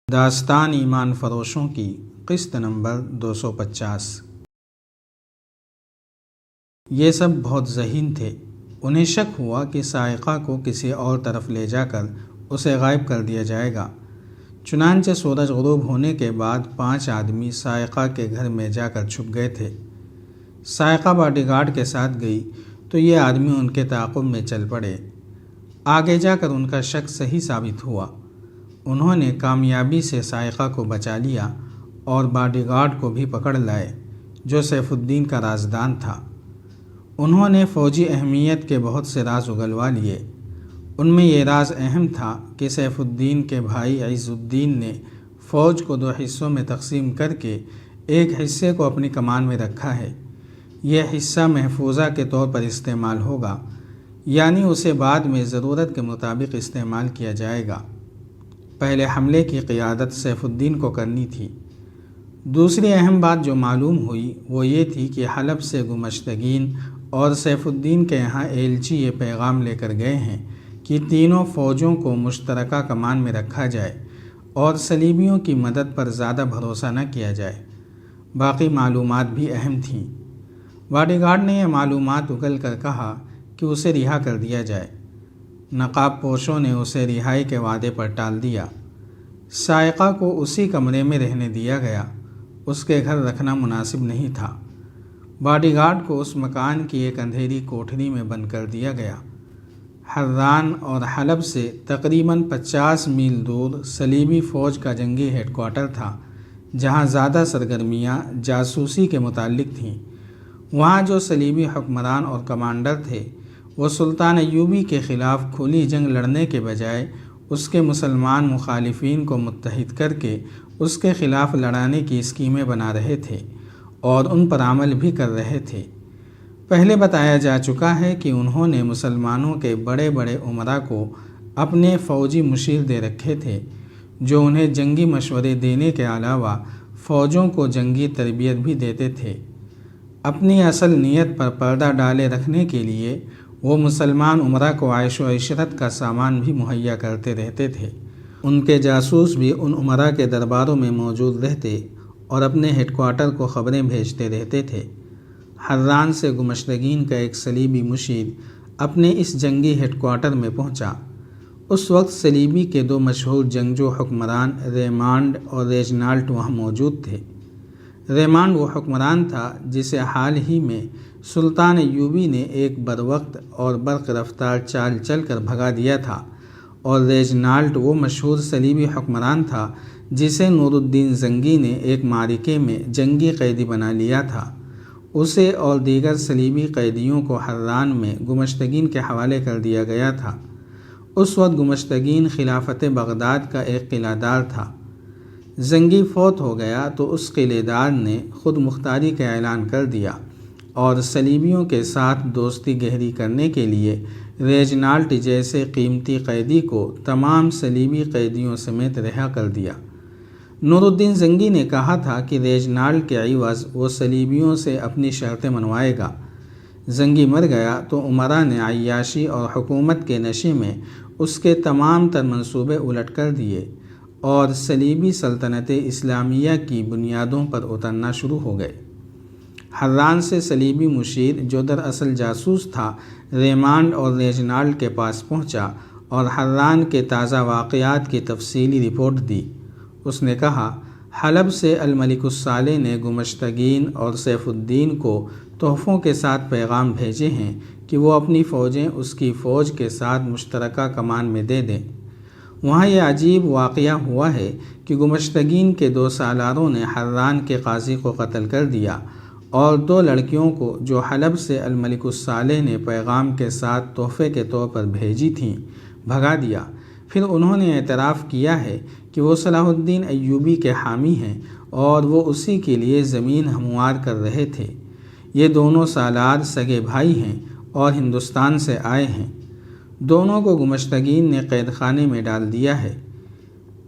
داستان ایمان فروشوں کی قسط نمبر 250۔ یہ سب بہت ذہین تھے۔ انہیں شک ہوا کہ سائقہ کو کسی اور طرف لے جا کر اسے غائب کر دیا جائے گا۔ چنانچہ سورج غروب ہونے کے بعد 5 آدمی سائقہ کے گھر میں جا کر چھپ گئے تھے۔ سائقہ باڈی گارڈ کے ساتھ گئی تو یہ آدمی ان کے تعاقب میں چل پڑے۔ آگے جا کر ان کا شک صحیح ثابت ہوا۔ انہوں نے کامیابی سے سائقہ کو بچا لیا اور باڈی گارڈ کو بھی پکڑ لائے جو سیف الدین کا رازدان تھا۔ انہوں نے فوجی اہمیت کے بہت سے راز اگلوا لیے۔ ان میں یہ راز اہم تھا کہ سیف الدین کے بھائی عز الدین نے فوج کو 2 حصوں میں تقسیم کر کے ایک حصے کو اپنی کمان میں رکھا ہے۔ یہ حصہ محفوظہ کے طور پر استعمال ہوگا، یعنی اسے بعد میں ضرورت کے مطابق استعمال کیا جائے گا۔ پہلے حملے کی قیادت سیف الدین کو کرنی تھی۔ دوسری اہم بات جو معلوم ہوئی وہ یہ تھی کہ حلب سے گمشتگین اور سیف الدین کے یہاں ایلچی یہ پیغام لے کر گئے ہیں کہ تینوں فوجوں کو مشترکہ کمان میں رکھا جائے اور صلیبیوں کی مدد پر زیادہ بھروسہ نہ کیا جائے۔ باقی معلومات بھی اہم تھیں۔ باڈی گارڈ نے یہ معلومات اگل کر کہا کہ اسے رہا کر دیا جائے۔ نقاب پوشوں نے اسے رہائی کے وعدے پر ٹال دیا۔ سائقہ کو اسی کمرے میں رہنے دیا گیا۔ اس کے گھر رکھنا مناسب نہیں تھا۔ باڈی گارڈ کو اس مکان کی ایک اندھیری کوٹھری میں بند کر دیا گیا۔ حران اور حلب سے تقریباً 50 میل دور صلیبی فوج کا جنگی ہیڈ کوارٹر تھا، جہاں زیادہ سرگرمیاں جاسوسی کے متعلق تھیں۔ وہاں جو صلیبی حکمران اور کمانڈر تھے وہ سلطان ایوبی کے خلاف کھلی جنگ لڑنے کے بجائے اس کے مسلمان مخالفین کو متحد کر کے اس کے خلاف لڑانے کی اسکیمیں بنا رہے تھے اور ان پر عمل بھی کر رہے تھے۔ پہلے بتایا جا چکا ہے کہ انہوں نے مسلمانوں کے بڑے بڑے امراء کو اپنے فوجی مشیر دے رکھے تھے، جو انہیں جنگی مشورے دینے کے علاوہ فوجوں کو جنگی تربیت بھی دیتے تھے۔ اپنی اصل نیت پر پردہ ڈالے رکھنے کے لیے وہ مسلمان امراء کو عیش و عشرت کا سامان بھی مہیا کرتے رہتے تھے۔ ان کے جاسوس بھی ان امراء کے درباروں میں موجود رہتے اور اپنے ہیڈ کوارٹر کو خبریں بھیجتے رہتے تھے۔ حران سے گمشتگین کا ایک صلیبی مشیر اپنے اس جنگی ہیڈ کوارٹر میں پہنچا۔ اس وقت صلیبی کے 2 مشہور جنگجو حکمران ریمانڈ اور ریجنالٹ وہاں موجود تھے۔ ریمانڈ وہ حکمران تھا جسے حال ہی میں سلطان ایوبی نے ایک بروقت اور برق رفتار چال چل کر بھگا دیا تھا، اور ریجنالٹ وہ مشہور صلیبی حکمران تھا جسے نور الدین زنگی نے ایک معرکے میں جنگی قیدی بنا لیا تھا۔ اسے اور دیگر صلیبی قیدیوں کو حران میں گمشتگین کے حوالے کر دیا گیا تھا۔ اس وقت گمشتگین خلافت بغداد کا ایک قلعہ دار تھا۔ زنگی فوت ہو گیا تو اس قلعے دار نے خود مختاری کا اعلان کر دیا اور صلیبیوں کے ساتھ دوستی گہری کرنے کے لیے ریجنالٹ جیسے قیمتی قیدی کو تمام صلیبی قیدیوں سمیت رہا کر دیا۔ نور الدین زنگی نے کہا تھا کہ ریجنالٹ کے عوض وہ صلیبیوں سے اپنی شرطیں منوائے گا۔ زنگی مر گیا تو امراء نے عیاشی اور حکومت کے نشے میں اس کے تمام تر منصوبے الٹ کر دیے اور صلیبی سلطنت اسلامیہ کی بنیادوں پر اترنا شروع ہو گئے۔ حران سے صلیبی مشیر جو دراصل جاسوس تھا ریمانڈ اور ریجنالٹ کے پاس پہنچا اور حران کے تازہ واقعات کی تفصیلی رپورٹ دی۔ اس نے کہا، حلب سے الملک الصالح نے گمشتگین اور سیف الدین کو تحفوں کے ساتھ پیغام بھیجے ہیں کہ وہ اپنی فوجیں اس کی فوج کے ساتھ مشترکہ کمان میں دے دیں۔ وہاں یہ عجیب واقعہ ہوا ہے کہ گمشتگین کے 2 سالاروں نے حران کے قاضی کو قتل کر دیا اور 2 لڑکیوں کو جو حلب سے الملک الصالح نے پیغام کے ساتھ تحفے کے طور پر بھیجی تھیں بھگا دیا۔ پھر انہوں نے اعتراف کیا ہے کہ وہ صلاح الدین ایوبی کے حامی ہیں اور وہ اسی کے لیے زمین ہموار کر رہے تھے۔ یہ دونوں سالار سگے بھائی ہیں اور ہندوستان سے آئے ہیں۔ دونوں کو گمشتگین نے قید خانے میں ڈال دیا ہے۔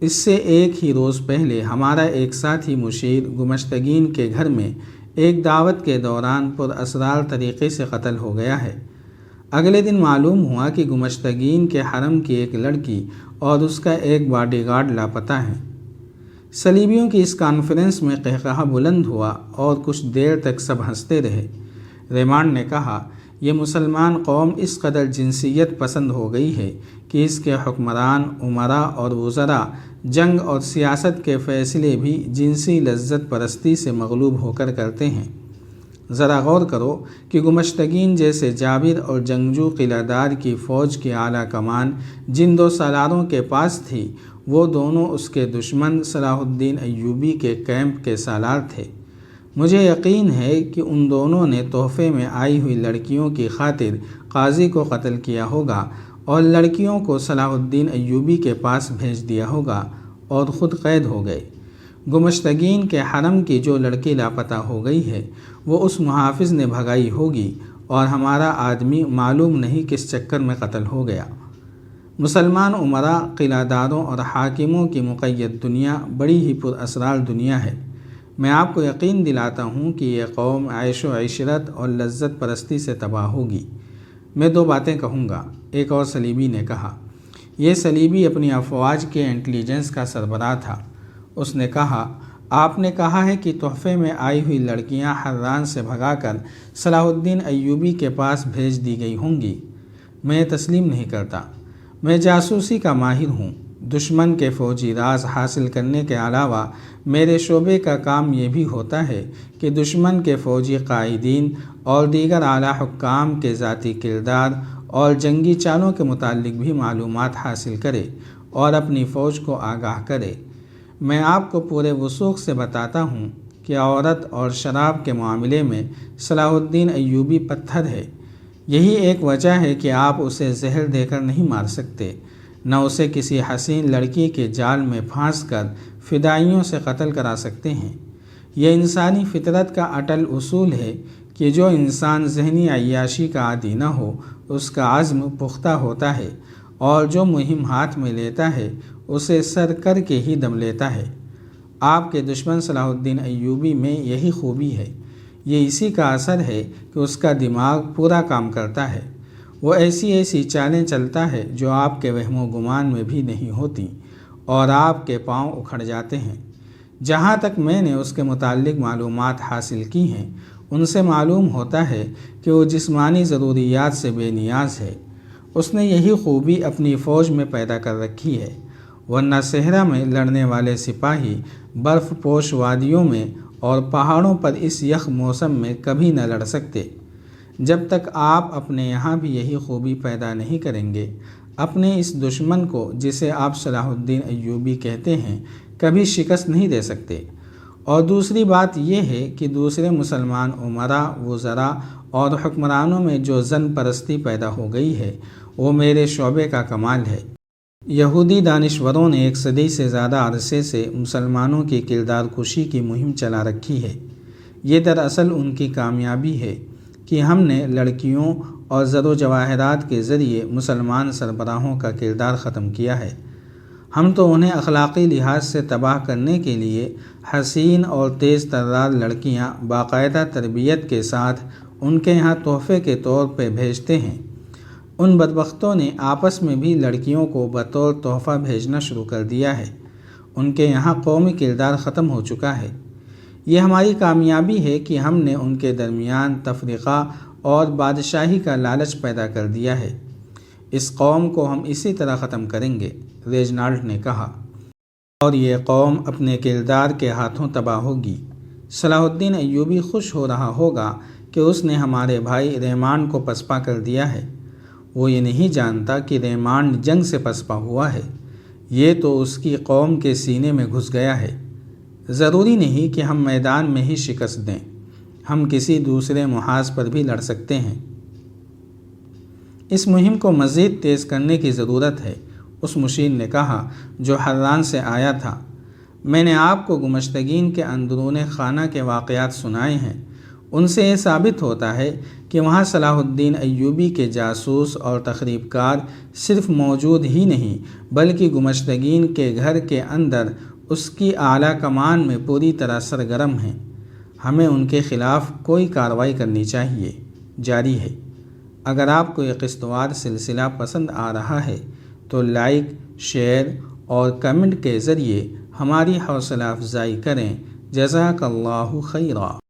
اس سے ایک ہی روز پہلے ہمارا ایک ساتھی مشیر گمشتگین کے گھر میں ایک دعوت کے دوران پر اسرار طریقے سے قتل ہو گیا ہے۔ اگلے دن معلوم ہوا کہ گمشتگین کے حرم کی ایک لڑکی اور اس کا ایک باڈی گارڈ لاپتہ ہیں۔ صلیبیوں کی اس کانفرنس میں قہقہہ بلند ہوا اور کچھ دیر تک سب ہنستے رہے۔ ریمانڈ نے کہا، یہ مسلمان قوم اس قدر جنسیت پسند ہو گئی ہے کہ اس کے حکمران، امراء اور وزراء جنگ اور سیاست کے فیصلے بھی جنسی لذت پرستی سے مغلوب ہو کر کرتے ہیں۔ ذرا غور کرو کہ گمشتگین جیسے جابر اور جنگجو قلعہ دار کی فوج کی اعلیٰ کمان جن دو سالاروں کے پاس تھی، وہ دونوں اس کے دشمن صلاح الدین ایوبی کے کیمپ کے سالار تھے۔ مجھے یقین ہے کہ ان دونوں نے تحفے میں آئی ہوئی لڑکیوں کی خاطر قاضی کو قتل کیا ہوگا اور لڑکیوں کو صلاح الدین ایوبی کے پاس بھیج دیا ہوگا اور خود قید ہو گئے۔ گمشتگین کے حرم کی جو لڑکی لاپتہ ہو گئی ہے، وہ اس محافظ نے بھگائی ہوگی اور ہمارا آدمی معلوم نہیں کس چکر میں قتل ہو گیا۔ مسلمان امراء، قلعہ داروں اور حاکموں کی مقید دنیا بڑی ہی پر اسرار دنیا ہے۔ میں آپ کو یقین دلاتا ہوں کہ یہ قوم عیش و عشرت اور لذت پرستی سے تباہ ہوگی۔ میں دو باتیں کہوں گا، ایک اور صلیبی نے کہا۔ یہ صلیبی اپنی افواج کے انٹیلیجنس کا سربراہ تھا۔ اس نے کہا، آپ نے کہا ہے کہ تحفے میں آئی ہوئی لڑکیاں حران سے بھگا کر صلاح الدین ایوبی کے پاس بھیج دی گئی ہوں گی۔ میں تسلیم نہیں کرتا۔ میں جاسوسی کا ماہر ہوں۔ دشمن کے فوجی راز حاصل کرنے کے علاوہ میرے شعبے کا کام یہ بھی ہوتا ہے کہ دشمن کے فوجی قائدین اور دیگر اعلیٰ حکام کے ذاتی کردار اور جنگی چالوں کے متعلق بھی معلومات حاصل کرے اور اپنی فوج کو آگاہ کرے۔ میں آپ کو پورے وثوق سے بتاتا ہوں کہ عورت اور شراب کے معاملے میں صلاح الدین ایوبی پتھر ہے۔ یہی ایک وجہ ہے کہ آپ اسے زہر دے کر نہیں مار سکتے، نہ اسے کسی حسین لڑکی کے جال میں پھانس کر فدائیوں سے قتل کرا سکتے ہیں۔ یہ انسانی فطرت کا اٹل اصول ہے کہ جو انسان ذہنی عیاشی کا عادی نہ ہو، اس کا عزم پختہ ہوتا ہے اور جو مہم ہاتھ میں لیتا ہے اسے سر کر کے ہی دم لیتا ہے۔ آپ کے دشمن صلاح الدین ایوبی میں یہی خوبی ہے۔ یہ اسی کا اثر ہے کہ اس کا دماغ پورا کام کرتا ہے۔ وہ ایسی چالیں چلتا ہے جو آپ کے وہم و گمان میں بھی نہیں ہوتی اور آپ کے پاؤں اکھڑ جاتے ہیں۔ جہاں تک میں نے اس کے متعلق معلومات حاصل کی ہیں، ان سے معلوم ہوتا ہے کہ وہ جسمانی ضروریات سے بے نیاز ہے۔ اس نے یہی خوبی اپنی فوج میں پیدا کر رکھی ہے، ورنہ صحرا میں لڑنے والے سپاہی برف پوش وادیوں میں اور پہاڑوں پر اس یخ موسم میں کبھی نہ لڑ سکتے۔ جب تک آپ اپنے یہاں بھی یہی خوبی پیدا نہیں کریں گے، اپنے اس دشمن کو جسے آپ صلاح الدین ایوبی کہتے ہیں کبھی شکست نہیں دے سکتے۔ اور دوسری بات یہ ہے کہ دوسرے مسلمان امراء، وزراء اور حکمرانوں میں جو زن پرستی پیدا ہو گئی ہے، وہ میرے شعبے کا کمال ہے۔ یہودی دانشوروں نے 1 صدی سے زیادہ عرصے سے مسلمانوں کی کردار کشی کی مہم چلا رکھی ہے۔ یہ دراصل ان کی کامیابی ہے کہ ہم نے لڑکیوں اور زر و جواہرات کے ذریعے مسلمان سربراہوں کا کردار ختم کیا ہے۔ ہم تو انہیں اخلاقی لحاظ سے تباہ کرنے کے لیے حسین اور تیز ترار لڑکیاں باقاعدہ تربیت کے ساتھ ان کے یہاں تحفے کے طور پہ بھیجتے ہیں۔ ان بدبختوں نے آپس میں بھی لڑکیوں کو بطور تحفہ بھیجنا شروع کر دیا ہے۔ ان کے یہاں قومی کردار ختم ہو چکا ہے۔ یہ ہماری کامیابی ہے کہ ہم نے ان کے درمیان تفرقہ اور بادشاہی کا لالچ پیدا کر دیا ہے۔ اس قوم کو ہم اسی طرح ختم کریں گے، ریجنالڈ نے کہا، اور یہ قوم اپنے کردار کے ہاتھوں تباہ ہوگی۔ صلاح الدین ایوبی خوش ہو رہا ہوگا کہ اس نے ہمارے بھائی ریمانڈ کو پسپا کر دیا ہے۔ وہ یہ نہیں جانتا کہ ریمانڈ جنگ سے پسپا ہوا ہے، یہ تو اس کی قوم کے سینے میں گھس گیا ہے۔ ضروری نہیں کہ ہم میدان میں ہی شکست دیں، ہم کسی دوسرے محاذ پر بھی لڑ سکتے ہیں۔ اس مہم کو مزید تیز کرنے کی ضرورت ہے، اس مشیر نے کہا جو حران سے آیا تھا۔ میں نے آپ کو گمشتگین کے اندرون خانہ کے واقعات سنائے ہیں۔ ان سے یہ ثابت ہوتا ہے کہ وہاں صلاح الدین ایوبی کے جاسوس اور تخریب کار صرف موجود ہی نہیں بلکہ گمشتگین کے گھر کے اندر اس کی اعلیٰ کمان میں پوری طرح سرگرم ہیں۔ ہمیں ان کے خلاف کوئی کارروائی کرنی چاہیے۔ جاری ہے۔ اگر آپ کو یہ قسط وار سلسلہ پسند آ رہا ہے تو لائک، شیئر اور کمنٹ کے ذریعے ہماری حوصلہ افزائی کریں۔ جزاک اللہ خیرا۔